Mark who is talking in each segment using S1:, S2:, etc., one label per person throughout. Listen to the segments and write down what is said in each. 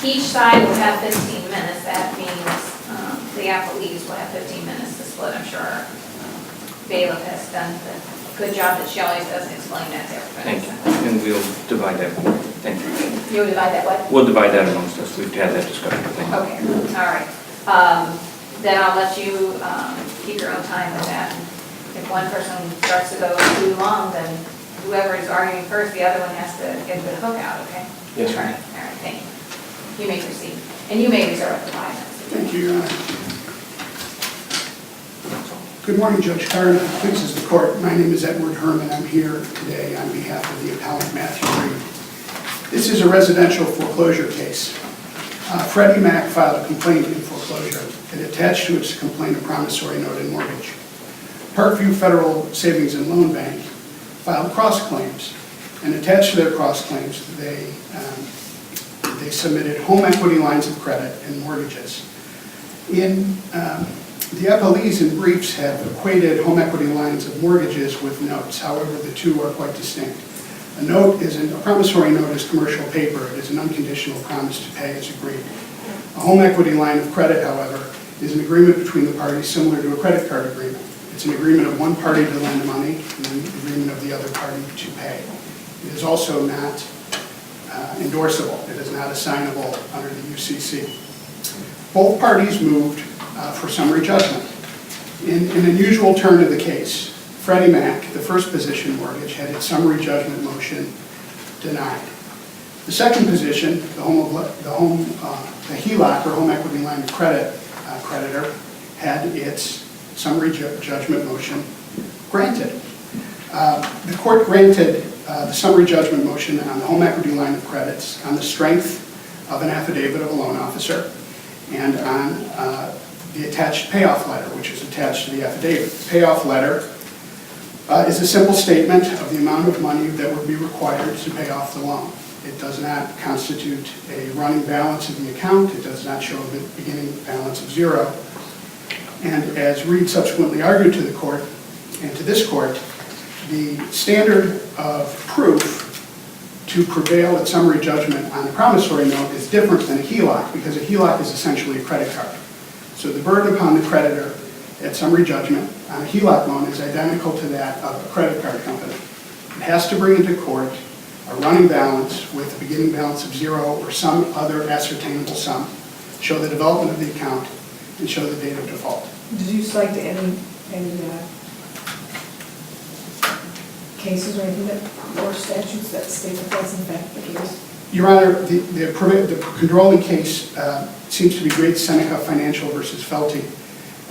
S1: Each side will have 15 minutes. That means the appellees will have 15 minutes to split. I'm sure our bailiff has done the good job that Shelley does explain that to everybody.
S2: Thank you. And we'll divide that. Thank you.
S1: You'll divide that what?
S2: We'll divide that amongst us. We've had that discussion. Thank you.
S1: Okay, all right. Then I'll let you keep your own time with that. If one person starts to go too long, then whoever is arguing first, the other one has to get the hook out, okay?
S2: Yes,
S1: All
S2: ma'am.
S1: right, all right, thank you. You may proceed. And you may reserve up to 5 minutes.
S3: Thank you, Your Honor. Good morning, Judge Carter. Pleases the court. My name is Edward Herman. I'm here today on behalf of the appellant Matthew Reed. This is a residential foreclosure case. Freddie Mac filed a complaint in foreclosure. It attached to its complaint a promissory note and mortgage. Parkview Federal Savings and Loan Bank filed cross claims, and attached to their cross claims, they submitted home equity lines of credit and mortgages. The appellees in briefs have equated home equity lines of mortgages with notes. However, the two are quite distinct. A promissory note is commercial paper. It is an unconditional promise to pay as agreed. A home equity line of credit, however, is an agreement between the parties similar to a credit card agreement. It's an agreement of one party to lend money and an agreement of the other party to pay. It is also not endorsable. It is not assignable under the UCC. Both parties moved for summary judgment. In an unusual turn of the case, Freddie Mac, the first position mortgage, had its summary judgment motion denied. The second position, the HELOC, or home equity line of credit creditor, had its summary judgment motion granted. The court granted the summary judgment motion on the home equity line of credits on the strength of an affidavit of a loan officer and on the attached payoff letter, which is attached to the affidavit. The payoff letter is a simple statement of the amount of money that would be required to pay off the loan. It does not constitute a running balance of the account. It does not show a beginning balance of zero. And as Reed subsequently argued to the court and to this court, the standard of proof to prevail at summary judgment on a promissory note is different than a HELOC, because a HELOC is essentially a credit card. So the burden upon the creditor at summary judgment on a HELOC loan is identical to that of a credit card company. It has to bring into court a running balance with a beginning balance of zero or some other ascertainable sum, show the development of the account, and show the date of default.
S4: Did you cite any cases or anything or statutes that state that that's in fact the case?
S3: Your Honor, the controlling case seems to be Great Seneca Financial versus Felty.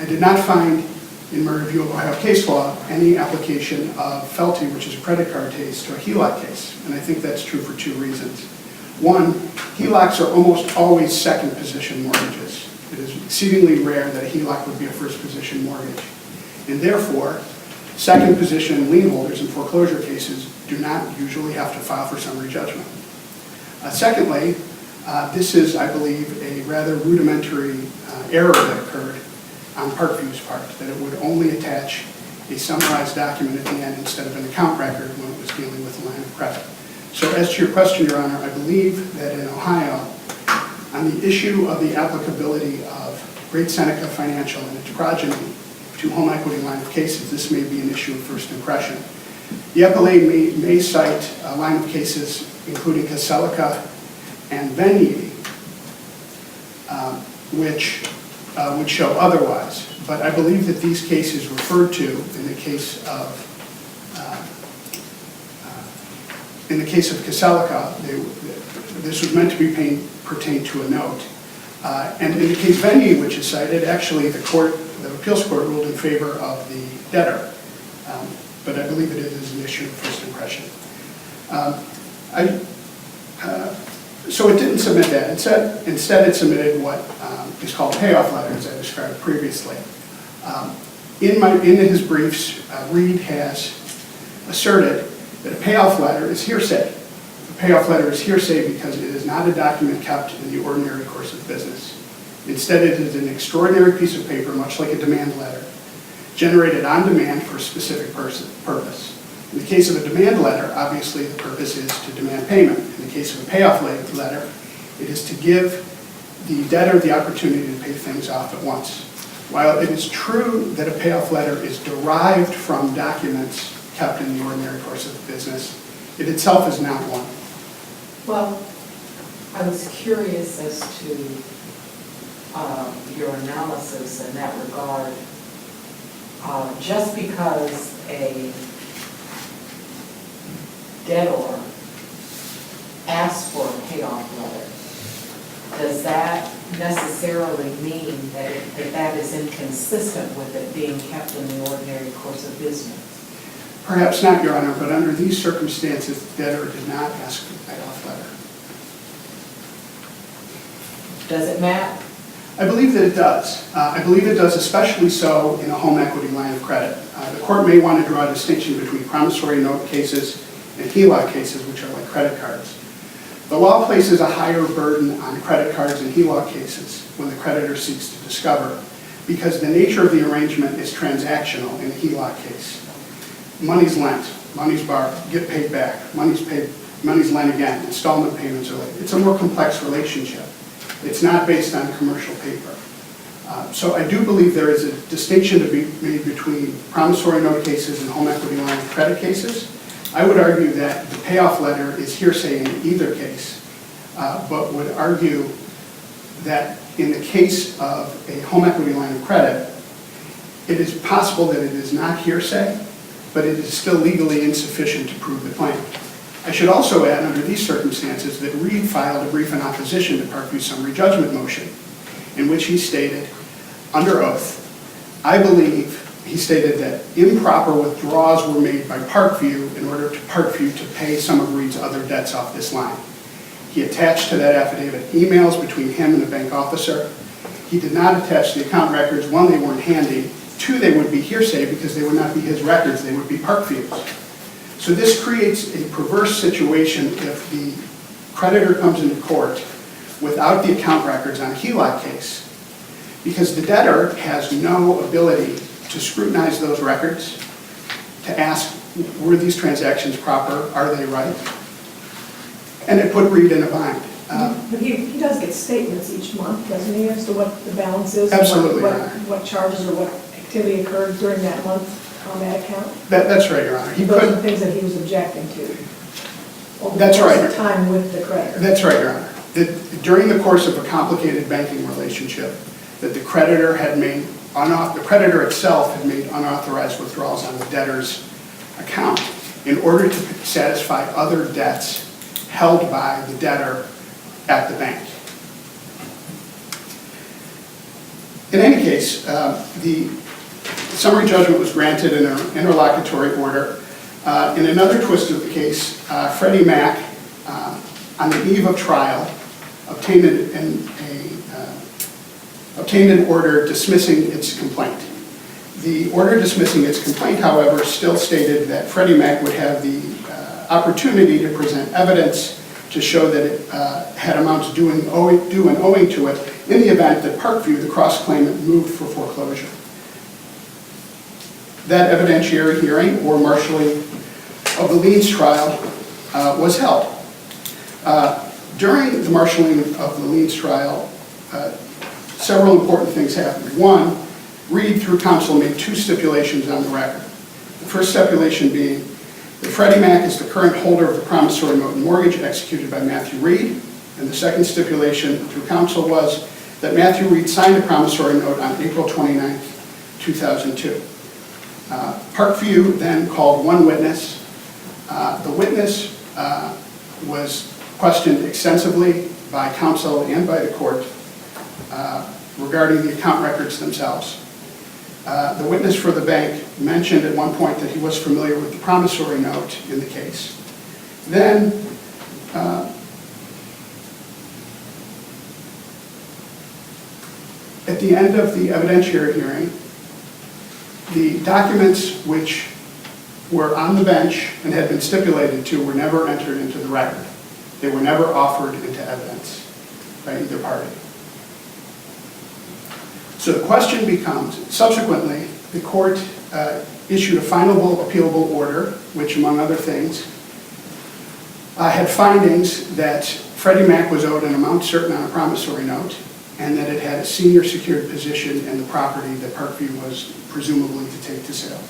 S3: I did not find in my review of Ohio case law any application of Felty, which is a credit card case, to a HELOC case, and I think that's true for two reasons. One, HELOCs are almost always second position mortgages. It is exceedingly rare that a HELOC would be a first position mortgage, and therefore second position lien holders in foreclosure cases do not usually have to file for summary judgment. Secondly, this is, I believe, a rather rudimentary error that occurred on Parkview's part, that it would only attach a summarized document at the end instead of an account record when it was dealing with a line of credit. So as to your question, Your Honor, I believe that in Ohio, on the issue of the applicability of Great Seneca Financial and its progeny to home equity line of cases, this may be an issue of first impression. The appellee may cite a line of cases including Caselica and Venue, which would show otherwise. But I believe that these cases referred to in the case of Caselica, this was meant to be pertain to a note. And in the case Venue, which is cited, actually the appeals court ruled in favor of the debtor. But I believe it is an issue of first impression. So it didn't submit that. Instead it submitted what is called payoff letter, as I described previously. In his briefs, Reed has asserted that a payoff letter is hearsay. A payoff letter is hearsay because it is not a document kept in the ordinary course of business. Instead, it is an extraordinary piece of paper, much like a demand letter, generated on demand for a specific purpose. In the case of a demand letter, obviously the purpose is to demand payment. In the case of a payoff letter, It is to give the debtor the opportunity to pay things off at once. While it is true that a payoff letter is derived from documents kept in the ordinary course of business, it itself is not one.
S5: Well, I was curious as to your analysis in that regard. Just because a debtor asks for a payoff letter, does that necessarily mean that that is inconsistent with it being kept in the ordinary course of business?
S3: Perhaps not, Your Honor, but under these circumstances, the debtor did not ask for a payoff letter.
S5: Does it matter?
S3: I believe that it does. I believe it does especially so in a home equity line of credit. The court may want to draw a distinction between promissory note cases and HELOC cases, which are like credit cards. The law places a higher burden on credit cards and HELOC cases when the creditor seeks to discover, because the nature of the arrangement is transactional in a HELOC case. Money's lent, money's borrowed, get paid back, money's paid, money's lent again, installment payments are late. It's a more complex relationship. It's not based on commercial paper. So I do believe there is a distinction to be made between promissory note cases and home equity line of credit cases. I would argue that the payoff letter is hearsay in either case, but would argue that in the case of a home equity line of credit, it is possible that it is not hearsay, but it is still legally insufficient to prove the claim. I should also add, under these circumstances, that Reed filed a brief in opposition to Parkview's summary judgment motion, in which he stated, under oath, I believe, he stated that improper withdrawals were made by Parkview in order to Parkview to pay some of Reed's other debts off this line. He attached to that affidavit emails between him and the bank officer. He did not attach the account records. One, they weren't handy. Two, they would be hearsay because they would not be his records, they would be Parkview's. So this creates a perverse situation if the creditor comes into court without the account records on a HELOC case, because the debtor has no ability to scrutinize those records, to ask, were these transactions proper, are they right? And it put Reed in a bind.
S4: But he does get statements each month, doesn't he, as to what the balance is?
S3: Absolutely,
S4: What,
S3: Your Honor.
S4: what charges or what activity occurred during that month on that account?
S3: That's right, Your Honor.
S4: Those are the things that he was objecting to. Over
S3: That's
S4: the course
S3: right.
S4: of time with the creditor.
S3: That's right, Your Honor. During the course of a complicated banking relationship, that the creditor had made, the creditor itself had made unauthorized withdrawals on the debtor's account in order to satisfy other debts held by the debtor at the bank. In any case, the summary judgment was granted in an interlocutory order. In another twist of the case, Freddie Mac, on the eve of trial, obtained an order dismissing its complaint. The order dismissing its complaint, however, still stated that Freddie Mac would have the opportunity to present evidence to show that it had amounts due and owing to it in the event that Parkview, the cross-claimant, moved for foreclosure. That evidentiary hearing, or marshalling of the liens trial, was held. During the marshalling of the liens trial, several important things happened. One, Reed, through counsel, made two stipulations on the record. The first stipulation being that Freddie Mac is the current holder of the promissory note and mortgage executed by Matthew Reed, and the second stipulation through counsel was that Matthew Reed signed the promissory note on April 29, 2002. Parkview then called one witness. The witness was questioned extensively by counsel and by the court regarding the account records themselves. The witness for the bank mentioned at one point that he was familiar with the promissory note in the case. Then, at the end of the evidentiary hearing, the documents which were on the bench and had been stipulated to were never entered into the record. They were never offered into evidence by either party. So the question becomes, subsequently, the court issued a finalable appealable order, which, among other things, had findings that Freddie Mac was owed an amount certain on a promissory note, and that it had a senior secured position in the property that Parkview was presumably to take to sale.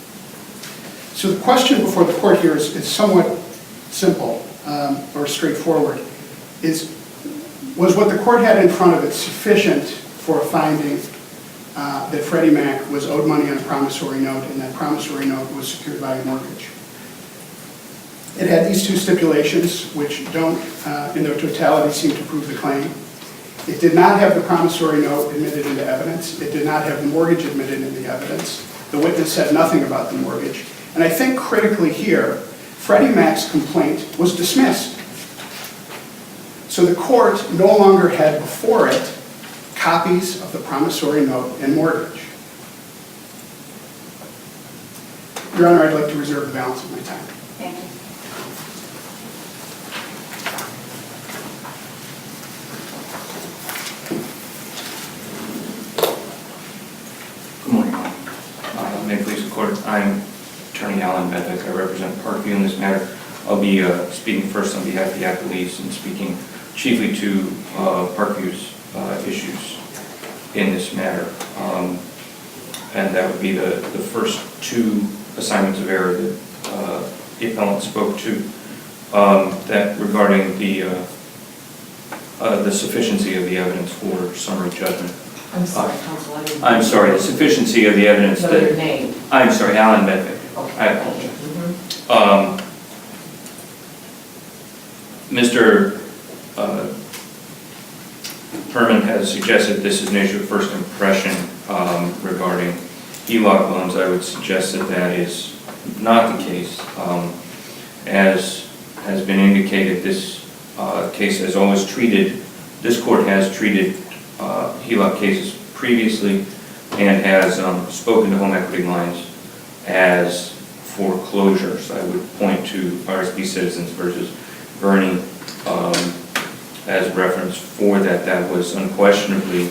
S3: So the question before the court here is somewhat simple or straightforward. Was what the court had in front of it sufficient for a finding that Freddie Mac was owed money on a promissory note, and that promissory note was secured by a mortgage? It had these two stipulations, which don't, in their totality, seem to prove the claim. It did not have the promissory note admitted into evidence. It did not have the mortgage admitted into evidence. The witness said nothing about the mortgage. And I think critically here, Freddie Mac's complaint was dismissed. So the court no longer had before it copies of the promissory note and mortgage. Your Honor, I'd like to reserve the balance of my time.
S1: Thank you.
S2: Good morning. May it please the court, I'm Attorney Alan Medvick. I represent Parkview in this matter. I'll be speaking first on behalf of the appellees and speaking chiefly to Parkview's issues in this matter. And that would be the first two assignments of error that the appellant spoke to, that regarding the sufficiency of the evidence for summary judgment.
S5: I'm sorry, counsel, I didn't.
S2: I'm sorry, the sufficiency of the evidence
S5: Know your
S2: that...
S5: name.
S2: I'm sorry, Alan Medvick.
S5: Okay.
S2: I apologize.
S5: Mhm.
S2: Mr. Herman has suggested this is an issue of first impression regarding HELOC loans. I would suggest that that is not the case. As has been indicated, this case has always treated, this court has treated HELOC cases previously and has spoken to home equity lines as foreclosures. I would point to RSP Citizens versus Bernie as a reference for that. That was unquestionably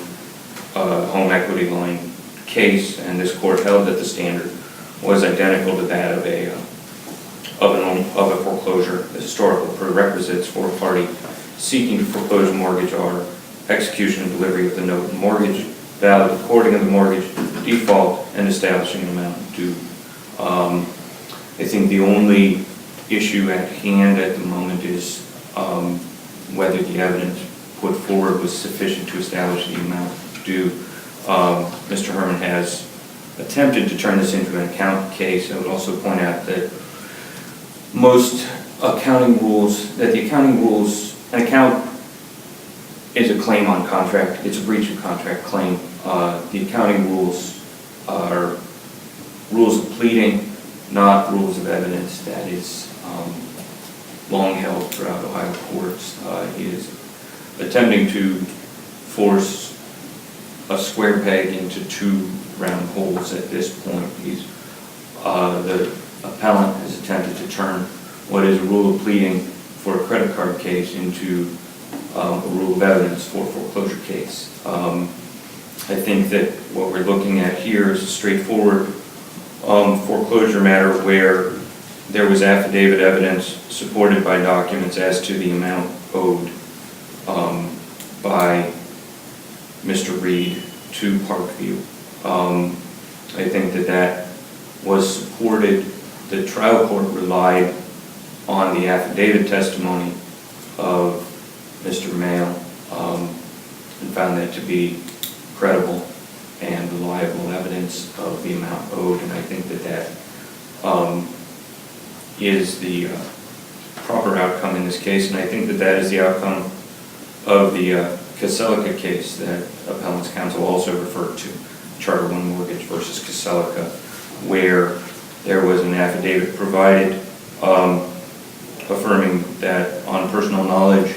S2: a home equity line case, and this court held that the standard was identical to that of a foreclosure. The historical prerequisites for a party seeking to foreclose a mortgage are execution and delivery of the note and mortgage, valid recording of the mortgage, default, and establishing an amount due. I think the only issue at hand at the moment is whether the evidence put forward was sufficient to establish the amount due. Mr. Herman has attempted to turn this into an account case. I would also point out that most accounting rules, an account is a claim on contract. It's a breach of contract claim. The accounting rules are rules of pleading, not rules of evidence. That is long held throughout Ohio courts. He is attempting to force a square peg into two round holes at this point. The appellant has attempted to turn what is a rule of pleading for a credit card case into a rule of evidence for a foreclosure case. I think that what we're looking at here is a straightforward foreclosure matter where there was affidavit evidence supported by documents as to the amount owed by Mr. Reed to Parkview. I think that was supported. The trial court relied on the affidavit testimony of Mr. Mayo and found that to be credible and reliable evidence of the amount owed, and I think that is the proper outcome in this case, and I think that is the outcome of the Caselica case that Appellant's Counsel also referred to, Charter One Mortgage versus Caselica, where there was an affidavit provided affirming that on personal knowledge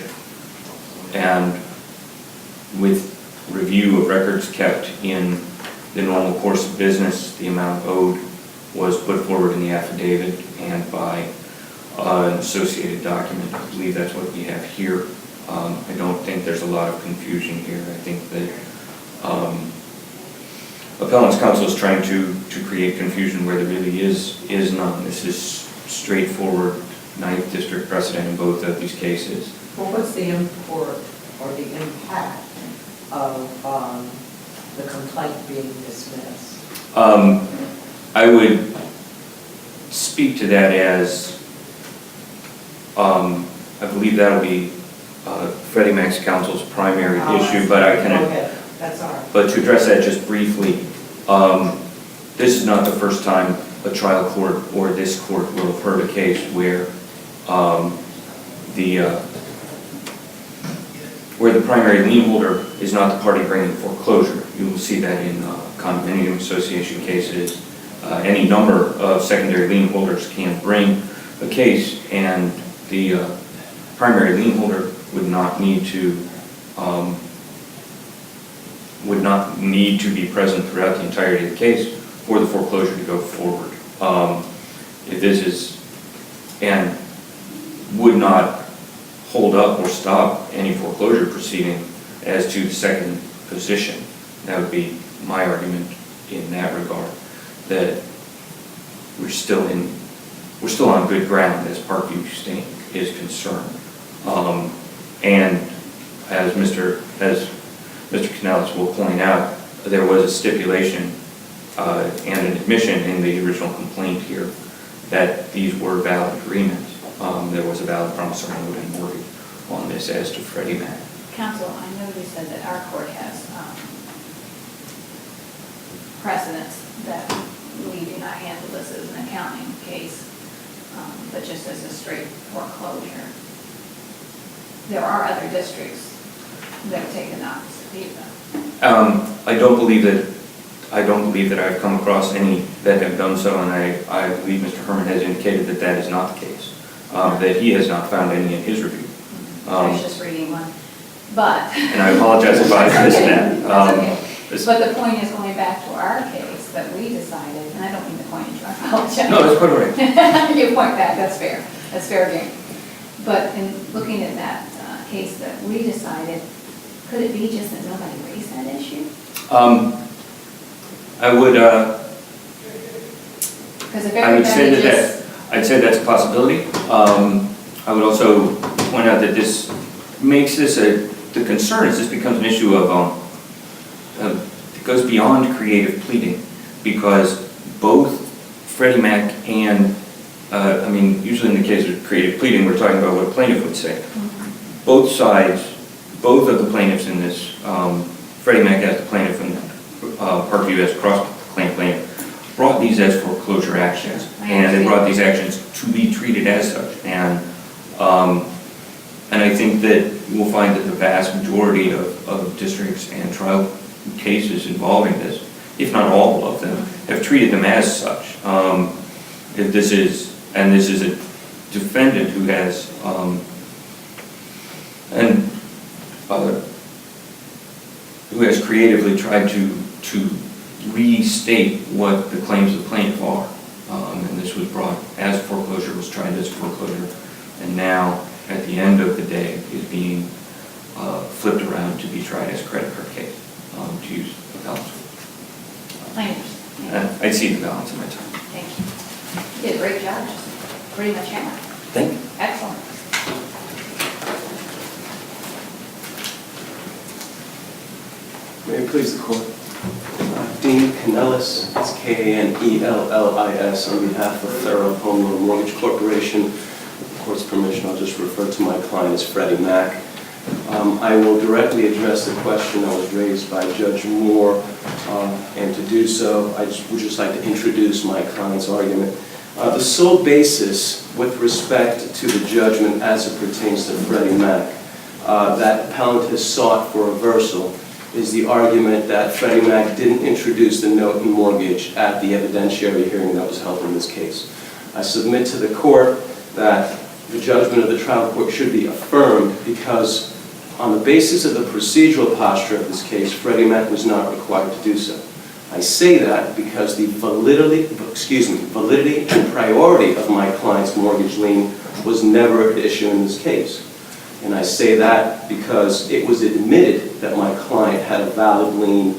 S2: and with review of records kept in the normal course of business, the amount owed was put forward in the affidavit and by an associated document. I believe that's what we have here. I don't think there's a lot of confusion here. I think that Appellant's Counsel is trying to create confusion where there really is none. This is straightforward 9th District precedent in both of these cases.
S5: Well, what's the import or the impact of the complaint being dismissed?
S2: I would speak to that as, I believe that'll be Freddie Mac's counsel's primary issue, but I can.
S5: Okay, that's all right.
S2: But to address that just briefly, this is not the first time a trial court or this court will have heard a case where the primary lien holder is not the party bringing foreclosure. You will see that in condominium association cases. Any number of secondary lien holders can bring a case, and the primary lien holder would not need to be present throughout the entirety of the case for the foreclosure to go forward. If this is, and would not hold up or stop any foreclosure proceeding as to the second position. That would be my argument in that regard, that we're still on good ground as Parkview State is concerned. And as Mr. Canellis will point out, there was a stipulation and an admission in the original complaint here that these were valid agreements. There was a valid promissory note and mortgage on this as to Freddie Mac.
S1: Counsel, I know you said that our court has precedents that we do not handle this as an accounting case, but just as a straight foreclosure. There are other districts that have taken opposite view.
S2: I don't believe that I've come across any that have done so, and I believe Mr. Herman has indicated that that is not the case, that he has not found any in his review.
S1: I was just reading one, but.
S2: And I apologize if I missed that.
S1: That's okay. But the point is going back to our case that we decided, and I don't mean to point at you, I apologize.
S2: No, that's quite all right.
S1: You point back, that's fair game. But in looking at that case that we decided, could it be just that nobody raised that issue?
S2: I would
S1: Because if
S2: I would say
S1: everybody
S2: that
S1: just.
S2: I'd say that's a possibility. I would also point out that this makes this the concern is this becomes an issue of it goes beyond creative pleading, because both Freddie Mac and usually in the case of creative pleading we're talking about what a plaintiff would say. Mm-hmm. Both sides, both of the plaintiffs in this, Freddie Mac as the plaintiff and Parkview as cross-claim plaintiff, brought these as foreclosure actions, and they brought these actions to be treated as such. And I think that we'll find that the vast majority of districts and trial cases involving this, if not all of them, have treated them as such. If this is a defendant who has who has creatively tried to restate what the claims of the plaintiff are. And this was brought as foreclosure, was tried as foreclosure, and now at the end of the day is being flipped around to be tried as a credit card case, to use a balance.
S1: Plaintiffs.
S2: I see the balance in my time.
S1: Thank you. You did a great job, just pretty much hammered.
S2: Thank you.
S1: Excellent.
S6: May it please the court. Dean Canellis, it's K-A-N-E-L-L-I-S, on behalf of Thorough Home Loan Mortgage Corporation. With the court's permission, I'll just refer to my client as Freddie Mac. I will directly address the question that was raised by Judge Moore, and to do so, I would just like to introduce my client's argument. The sole basis with respect to the judgment as it pertains to Freddie Mac that appellant has sought for reversal is the argument that Freddie Mac didn't introduce the note and mortgage at the evidentiary hearing that was held in this case. I submit to the court that the judgment of the trial court should be affirmed because on the basis of the procedural posture of this case, Freddie Mac was not required to do so. I say that because the validity and priority of my client's mortgage lien was never at issue in this case. And I say that because it was admitted that my client had a valid lien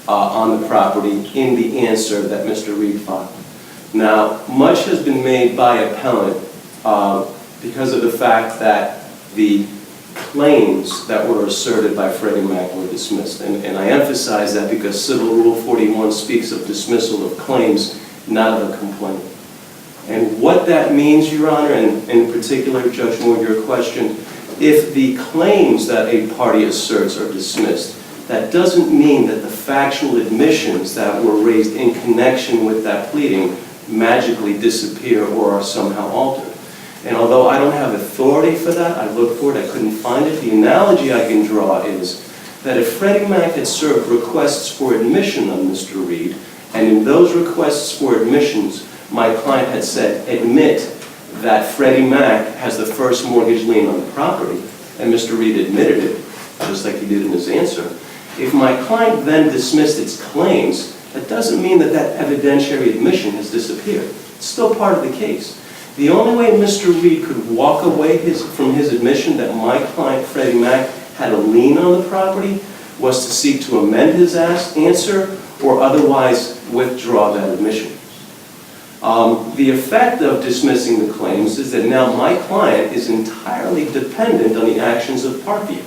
S6: on the property in the answer that Mr. Reed filed. Now, much has been made by appellant because of the fact that the claims that were asserted by Freddie Mac were dismissed. And I emphasize that because Civil Rule 41 speaks of dismissal of claims, not of a complaint. And what that means, Your Honor, and in particular, Judge Moore, your question, if the claims that a party asserts are dismissed, that doesn't mean that the factual admissions that were raised in connection with that pleading magically disappear or are somehow altered. And although I don't have authority for that, I looked for it, I couldn't find it, the analogy I can draw is that if Freddie Mac had served requests for admission on Mr. Reed, and in those requests for admissions, my client had said, admit that Freddie Mac has the first mortgage lien on the property, and Mr. Reed admitted it, just like he did in his answer. If my client then dismissed its claims, that doesn't mean that that evidentiary admission has disappeared. It's still part of the case. The only way Mr. Reed could walk away from his admission that my client, Freddie Mac, had a lien on the property was to seek to amend his answer or otherwise withdraw that admission. The effect of dismissing the claims is that now my client is entirely dependent on the actions of Parkview.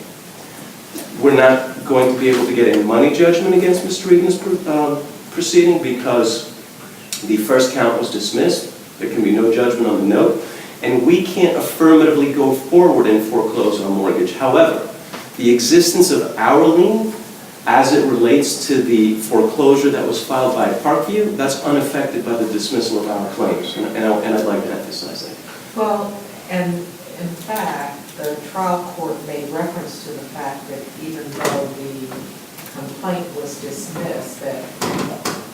S6: We're not going to be able to get a money judgment against Mr. Reed in this proceeding because the first count was dismissed. There can be no judgment on the note, and we can't affirmatively go forward and foreclose our mortgage. However, the existence of our lien, as it relates to the foreclosure that was filed by Parkview, that's unaffected by the dismissal of our claims, and I'd like to emphasize that.
S5: Well, and in fact, the trial court made reference to the fact that even though the complaint was dismissed, that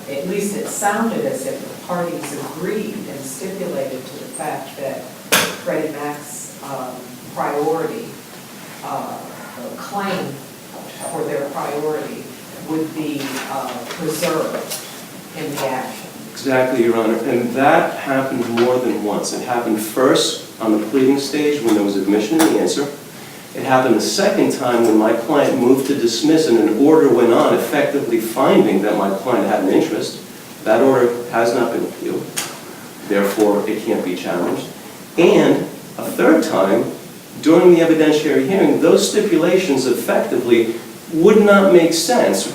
S5: at least it sounded as if the parties agreed and stipulated to the fact that Freddie Mac's priority, claim for their priority would be preserved in the action.
S6: Exactly, Your Honor, and that happened more than once. It happened first on the pleading stage when there was admission in the answer. It happened the second time when my client moved to dismiss and an order went on effectively finding that my client had an interest. That order has not been appealed, therefore it can't be challenged. And a third time, during the evidentiary hearing, those stipulations effectively would not make sense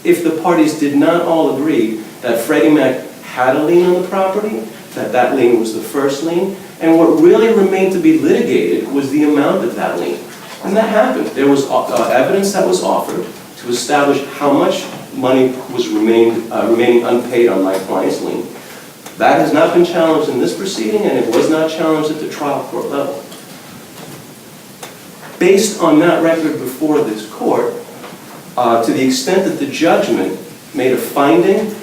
S6: if the parties did not all agree that Freddie Mac had a lien on the property, that that lien was the first lien, and what really remained to be litigated was the amount of that lien. And that happened. There was evidence that was offered to establish how much money was remaining unpaid on my client's lien. That has not been challenged in this proceeding, and it was not challenged at the trial court level. Based on that record before this court, to the extent that the judgment made a finding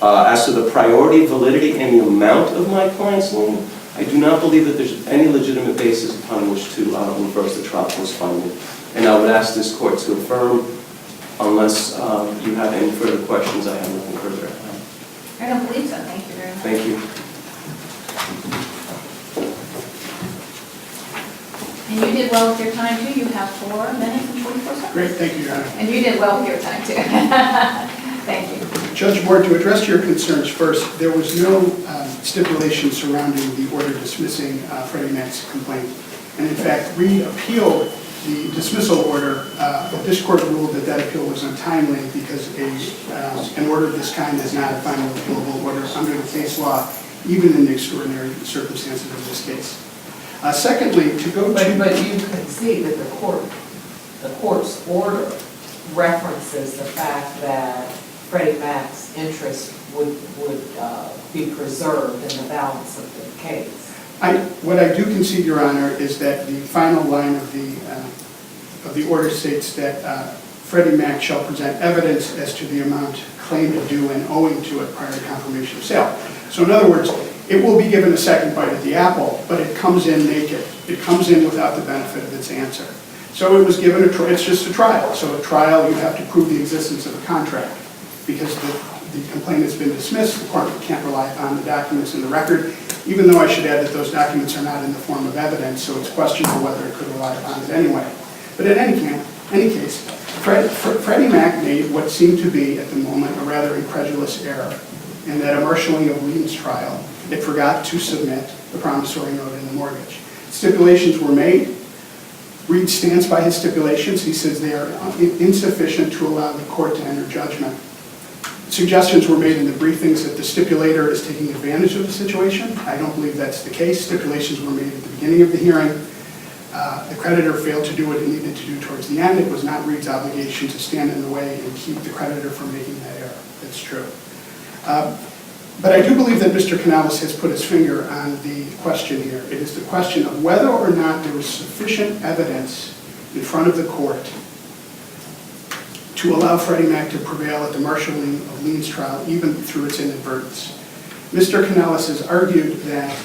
S6: as to the priority, validity, and the amount of my client's lien, I do not believe that there's any legitimate basis upon which to reverse the trial court's finding. And I would ask this court to affirm, unless you have any further questions. I have nothing further.
S1: I don't believe so. Thank you very much.
S6: Thank you.
S1: And you did well with your time too. You have 4 minutes and 44 seconds.
S3: Great, thank you, Your Honor.
S1: And you did well with your time too. Thank you.
S3: Judge Moore, to address your concerns first, there was no stipulation surrounding the order dismissing Freddie Mac's complaint. And in fact, Reed appealed the dismissal order. This court ruled that that appeal was untimely because an order of this kind is not a final appealable order under the case law, even in the extraordinary circumstances of this case. Secondly, to go to...
S5: But you can see that the court's order references the fact that Freddie Mac's interest would be preserved in the balance of the case.
S3: What I do concede, Your Honor, is that the final line of the order states that Freddie Mac shall present evidence as to the amount claimed to due and owing to it prior to confirmation of sale. So in other words, it will be given a second bite at the apple, but it comes in naked. It comes in without the benefit of its answer. So it was given it's just a trial. So a trial, you have to prove the existence of a contract. Because the complaint has been dismissed, the court can't rely upon the documents in the record, even though I should add that those documents are not in the form of evidence, so it's questionable whether it could rely upon it anyway. But in any case, Freddie Mac made what seemed to be, at the moment, a rather incredulous error in that a marshalling of liens trial, it forgot to submit the promissory note in the mortgage. Stipulations were made. Reed stands by his stipulations. He says they are insufficient to allow the court to enter judgment. Suggestions were made in the briefings that the stipulator is taking advantage of the situation. I don't believe that's the case. Stipulations were made at the beginning of the hearing. The creditor failed to do what it needed to do towards the end. It was not Reed's obligation to stand in the way and keep the creditor from making that error. That's true. But I do believe that Mr. Canales has put his finger on the question here. It is the question of whether or not there was sufficient evidence in front of the court to allow Freddie Mac to prevail at the marshalling of liens trial, even through its inadvertence. Mr. Canales has argued that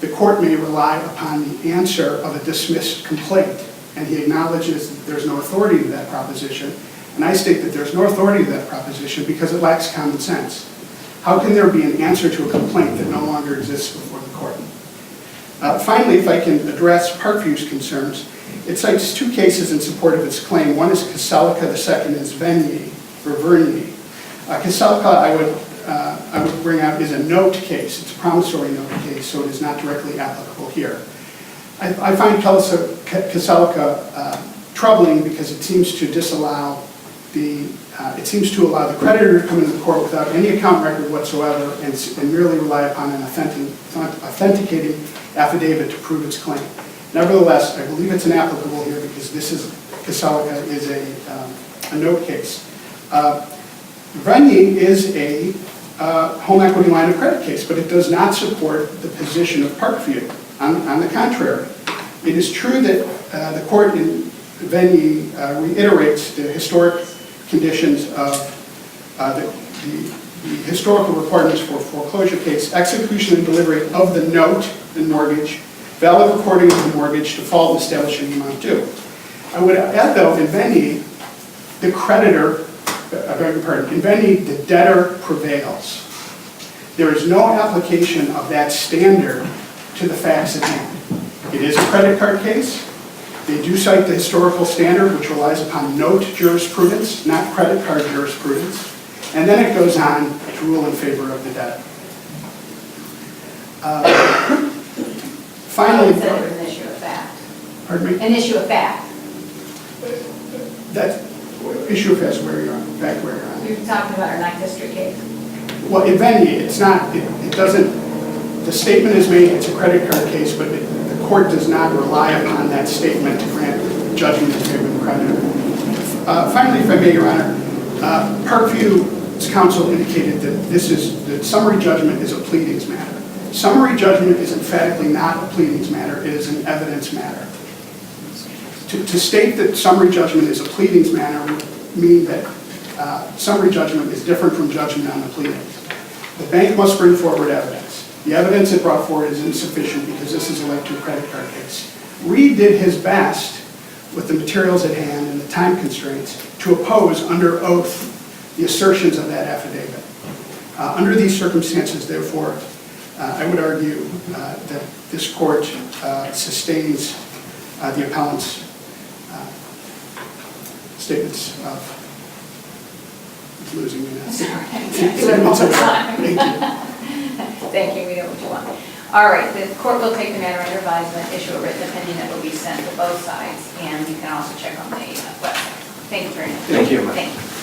S3: the court may rely upon the answer of a dismissed complaint, and he acknowledges that there's no authority to that proposition. And I state that there's no authority to that proposition because it lacks common sense. How can there be an answer to a complaint that no longer exists before the court? Finally, if I can address Parkview's concerns, it cites two cases in support of its claim. One is Caselica, the second is Vernier. Caselica, I would bring out, is a note case. It's a promissory note case, so it is not directly applicable here. I find Caselica troubling because it seems to allow the creditor to come into the court without any account record whatsoever and merely rely upon an authenticating affidavit to prove its claim. Nevertheless, I believe it's inapplicable here because Caselica is a note case. Vernier is a home equity line of credit case, but it does not support the position of Parkview. On the contrary, it is true that the court in Vernier reiterates the historic conditions of the historical requirements for a foreclosure case: execution and delivery of the note and mortgage, valid recording of the mortgage, default, and establishing the amount due. I would add, though, in Vernier, the creditor, in Vernier, the debtor prevails. There is no application of that standard to the facts at hand. It is a credit card case. They do cite the historical standard, which relies upon note jurisprudence, not credit card jurisprudence. And then it goes on to rule in favor of the debtor. Finally,
S1: It's an issue of fact.
S3: pardon me?
S1: An issue of fact.
S3: That issue of fact, where you're on, back where you're on.
S1: You're talking about our Ninth District case.
S3: Well, in Vernier, it's not, it doesn't, the statement is made, it's a credit card case, but the court does not rely upon that statement to grant judgment in favor of the creditor. Finally, if I may, Your Honor, Parkview's counsel indicated that that summary judgment is a pleadings matter. Summary judgment is emphatically not a pleadings matter, it is an evidence matter. To state that summary judgment is a pleadings matter would mean that summary judgment is different from judgment on the pleadings. The bank must bring forward evidence. The evidence it brought forward is insufficient because this is like to a credit card case. Reed did his best with the materials at hand and the time constraints to oppose under oath the assertions of that affidavit. Under these circumstances, therefore, I would argue that this court sustains the appellant's statements of losing me now.
S1: Do it all the time. Thank you, we know what you want. All right, the court will take the matter under advisement, issue a written opinion that will be sent to both sides, and you can also check on the website. Thank you very much.
S6: Thank you.
S1: Thank you.